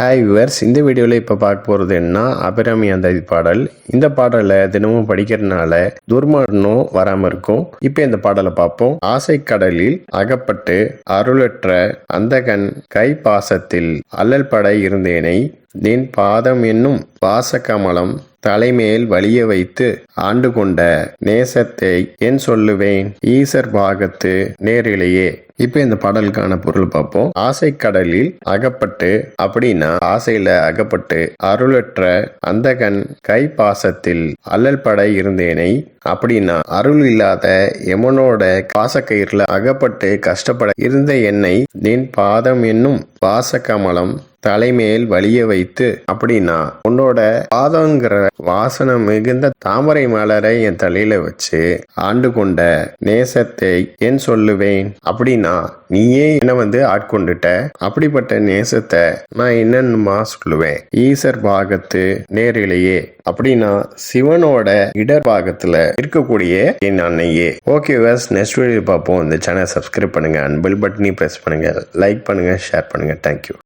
Hi viewers, இந்த வீடியோவில் இப்போ பார்க்க போகிறது என்ன அபிராமி அந்தாதி பாடல். இந்த பாடலை தினமும் படிக்கிறதுனால துர்மரணம் வராமல் இருக்கும். இப்போ இந்த பாடலை பார்ப்போம். ஆசை கடலில் அகப்பட்டு அருளற்ற அந்தகன் கை பாசத்தில் அல்லல் பட இருந்தேனை நின் பாதம் என்னும் பாசகமலம் தலைமேல் வலிய வைத்து ஆண்டு கொண்ட நேசத்தை என் சொல்லுவேன் ஈசர் பாகத்து நேரிலேயே. இப்ப இந்த பாடலுக்கான பொருள் பார்ப்போம். ஆசை கடலில் அகப்பட்டு அப்படின்னா ஆசையில அகப்பட்டு அருளற்ற அந்தகன் கை பாசத்தில் அல்லல் பட இருந்தேனை அப்படின்னா அருள் இல்லாத எமனோட பாசக்கயிறுல அகப்பட்டு கஷ்டப்பட இருந்த என்னை நின் பாதம் என்னும் பாசகமலம் தலைமேல் வலிய வைத்து அப்படின்னா உன்னோட பாதங்கிற வாசனை மிகுந்த தாமரை மலரை என் தலையில வச்சு ஆண்டு கொண்ட நேசத்தை என் சொல்லுவேன் அப்படின்னா நீயே என்ன ஆட்கொண்டுட்ட. அப்படிப்பட்ட நேசத்தை நான் என்னன்னுமா சொல்லுவேன். ஈசர் பாகத்து நேரிலேயே அப்படின்னா சிவனோட இடர் பாகத்துல இருக்கக்கூடிய என் அன்னையே. ஓகே வியூவர்ஸ், நெக்ஸ்ட் வீடியோ பார்ப்போம். இந்த சேனல் சப்ஸ்கிரைப் பண்ணுங்க, பெல் பட்டனையும் பிரஸ் பண்ணுங்க, லைக் பண்ணுங்க, ஷேர் பண்ணுங்க. தேங்க்யூ.